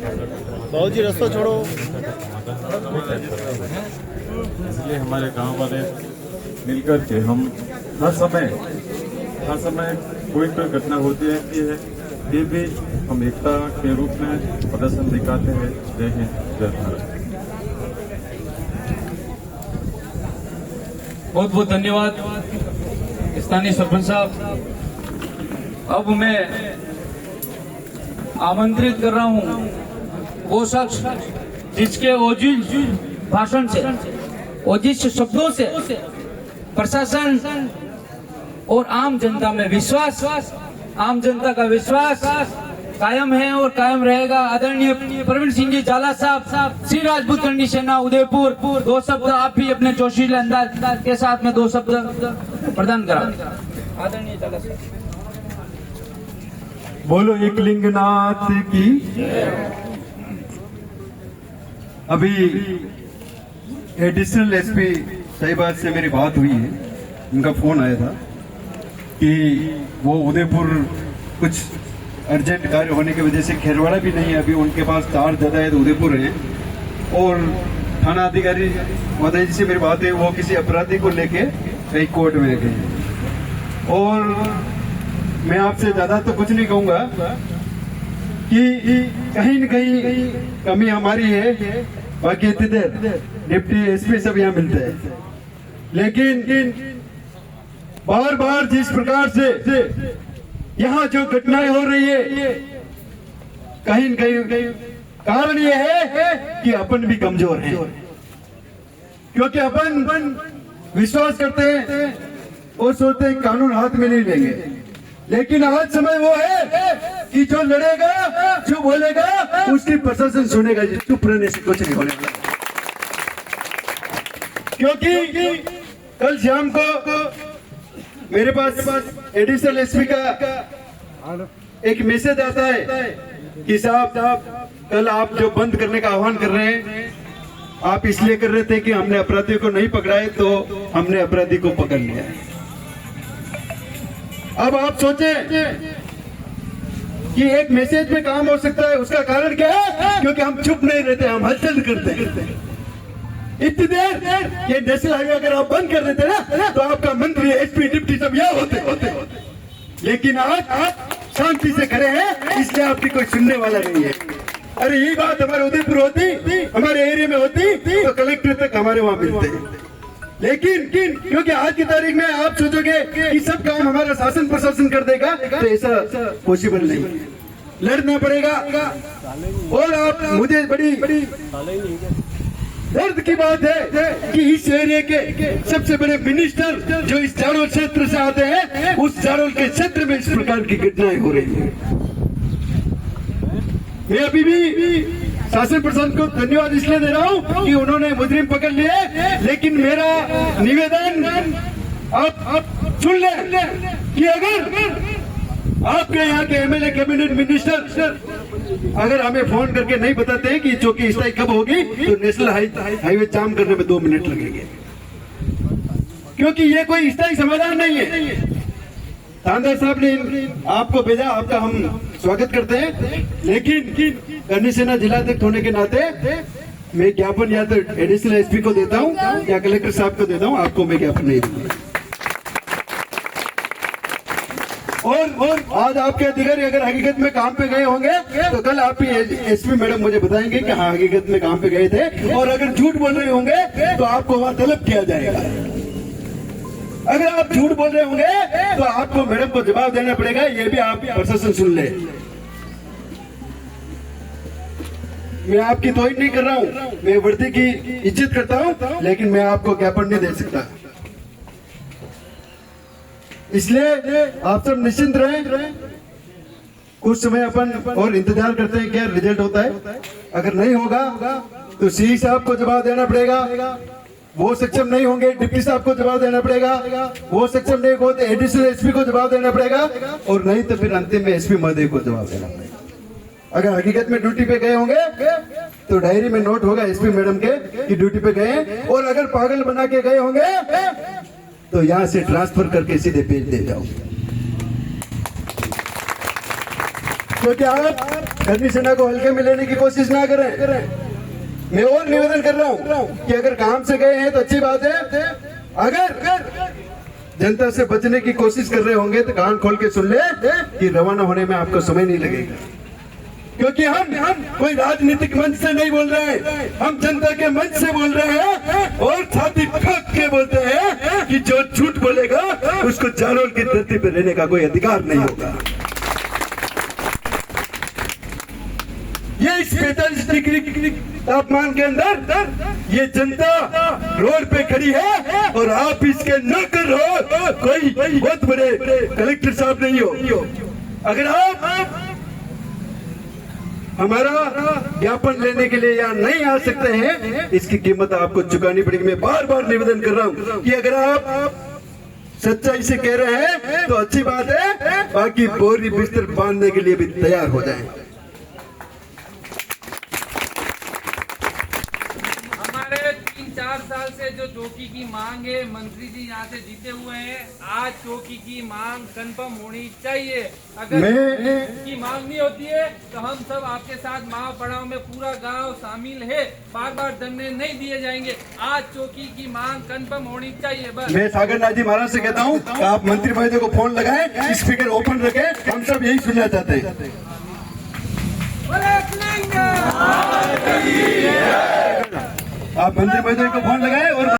बाबू जी रास्ता छोड़ो। इसलिए हमारे गांव वाले मिलकर के हम हर समय कोई घटना होती रहती है, ये भी हम एकता के रूप में प्रदर्शन दिखाते हैं। जय हिंद, जय भारत। बहुत बहुत धन्यवाद स्थानीय सरपंच साहब। अब मैं आमंत्रित कर रहा हूं वो शख्स जिसके ओजिज भाषण से, ओजिज शब्दों से प्रशासन और आम जनता में विश्वास, आम जनता का विश्वास कायम है और कायम रहेगा। आदरणीय प्रवीण सिंह जी झाला साहब, श्री राजपूत करनी सेना उदयपुर, दो शब्द आप भी अपने जोशीले अंदाज के साथ में दो शब्द प्रदान करा। आदरणीय झाला साहब। बोलो एकलिंगनाथ की। अभी एडिशनल एसपी साहिबाद से मेरी बात हुई है, उनका फोन आया था कि वो उदयपुर कुछ अर्जेंट कार्य होने की वजह से खेरवाड़ा भी नहीं है, अभी उनके पास 4 जदायद उदयपुर है। और थाना अधिकारी महोदय जी से मेरी बात है, वो किसी अपराधी को लेके कहीं कोर्ट में गए। और मैं आपसे ज्यादा तो कुछ नहीं कहूंगा कि कहीं न कहीं कमी हमारी है, बाकी इतनी देर डिप्टी एसपी सब यहाँ मिलते हैं। लेकिन बार बार जिस प्रकार से यहाँ जो घटनाएं हो रही है, कहीं न कहीं कारण ये है कि अपन भी कमजोर हैं, क्योंकि अपन विश्वास करते हैं और सोचते हैं कानून हाथ में नहीं लेंगे। लेकिन आज समय वो है कि जो लड़ेगा, जो बोलेगा, उसकी प्रशासन सुनेगा। चुप रहने से कुछ नहीं होने वाला, क्योंकि कल शाम को मेरे पास एडिशनल एसपी का एक मैसेज आता है कि साहब कल आप जो बंद करने का आह्वान कर रहे हैं, आप इसलिए कर रहे थे कि हमने अपराधियों को नहीं पकड़ा है, तो हमने अपराधी को पकड़ लिया है। अब आप सोचें कि एक मैसेज में काम हो सकता है, उसका कारण क्या है? क्योंकि हम चुप नहीं रहते, हम हलचल करते हैं। इतनी देर ये नेशनल हाईवे अगर आप बंद कर देते ना, तो आपका मंत्री, एसपी, डिप्टी सब यहाँ होते। लेकिन आज शांति से खड़े हैं, इसलिए आपकी कोई सुनने वाला नहीं है। अरे यही बात हमारे उदयपुर होती, हमारे एरिया में होती, तो कलेक्टर तक हमारे वहां मिलते। लेकिन क्योंकि आज की तारीख में आप सोचोगे कि सब काम हमारा शासन प्रशासन कर देगा, तो ऐसा पॉसिबल नहीं। लड़ना पड़ेगा। और आप मुझे बड़ी दर्द की बात है कि इस एरिया के सबसे बड़े मिनिस्टर जो इस चारोल क्षेत्र से आते हैं, उस चारोल के क्षेत्र में इस प्रकार की घटनाएं हो रही है। मैं अभी भी शासन प्रशासन को धन्यवाद इसलिए दे रहा हूं कि उन्होंने मुजरिम पकड़ लिए, लेकिन मेरा निवेदन आप सुन ले कि अगर आपके यहाँ के एमएलए, कैबिनेट मिनिस्टर अगर हमें फोन करके नहीं बताते हैं कि चौकी स्थायी कब होगी, तो नेशनल हाईवे जाम करने में 2 मिनट लगेंगे, क्योंकि ये कोई स्थायी समाधान नहीं है। थानेदार साहब ने आपको भेजा, आपका हम स्वागत करते हैं, लेकिन करनी सेना जिलाध्यक्ष होने के नाते मैं ज्ञापन या तो एडिशनल एसपी को देता हूं या कलेक्टर साहब को देता हूं, आपको मैं ज्ञापन नहीं दूंगा। और आज आपके अधिकारी अगर हकीकत में काम पे गए होंगे, तो कल आप ही एसपी मैडम मुझे बताएंगे कि हाँ हकीकत में काम पे गए थे, और अगर झूठ बोल रहे होंगे तो आपको वहां तलब किया जाएगा। अगर आप झूठ बोल रहे होंगे तो आपको मैडम को जवाब देना पड़ेगा। ये भी आप प्रशासन सुन ले। मैं आपकी तोहिन नहीं कर रहा हूं, मैं वर्दी की इज्जत करता हूं, लेकिन मैं आपको ज्ञापन नहीं दे सकता। इसलिए आप सब निश्चिंत रहें। कुछ समय अपन और इंतजार करते हैं क्या रिजल्ट होता है। अगर नहीं होगा तो सीई साहब को जवाब देना पड़ेगा, वो सक्षम नहीं होंगे डिप्टी साहब को जवाब देना पड़ेगा, वो सक्षम नहीं हो तो एडिशनल एसपी को जवाब देना पड़ेगा, और नहीं तो फिर अंतिम में एसपी महोदय को जवाब देना पड़ेगा। अगर हकीकत में ड्यूटी पे गए होंगे तो डायरी में नोट होगा एसपी मैडम के कि ड्यूटी पे गए, और अगर पागल बना के गए होंगे तो यहाँ से ट्रांसफर करके सीधे भेज दे जाओ। क्योंकि आप कर्मी सेना को हल्के में लेने की कोशिश ना करें। मैं और निवेदन कर रहा हूं कि अगर काम से गए हैं तो अच्छी बात है, अगर जनता से बचने की कोशिश कर रहे होंगे तो कान खोल के सुन ले कि रवाना होने में आपको समय नहीं लगेगा। क्योंकि हम कोई राजनीतिक मंच से नहीं बोल रहे हैं, हम जनता के मंच से बोल रहे हैं और छाती ठोक के बोलते हैं कि जो झूठ बोलेगा उसको जालोर की धरती पर रहने का कोई अधिकार नहीं होगा। ये इस 45 डिग्री तापमान के अंदर ये जनता रोड पे खड़ी है और आप इसके नौकर हो, कोई बहुत बड़े कलेक्टर साहब नहीं हो। अगर आप हमारा ज्ञापन लेने के लिए यहाँ नहीं आ सकते हैं, इसकी कीमत आपको चुकानी पड़ेगी। मैं बार बार निवेदन कर रहा हूँ कि अगर आप सच्चाई से कह रहे हैं तो अच्छी बात है, बाकी बोरी बिस्तर बांधने के लिए भी तैयार हो जाएं। हमारे 3-4 साल से जो चौकी की मांग है, मंत्री जी यहाँ से जीते हुए हैं, आज चौकी की मांग कंफर्म होनी चाहिए। अगर की मांग नहीं होती है तो हम सब आपके साथ माओ पड़ाव में पूरा गांव शामिल है, बार बार धरने नहीं दिए जाएंगे। आज चौकी की मांग कंफर्म होनी चाहिए। बस मैं सागर नाथ जी महाराज से कहता हूँ कि आप मंत्री महोदय को फोन लगाएं, स्पीकर ओपन रखें, हम सब यही सुनना चाहते हैं। आप मंत्री महोदय को फोन लगाएं और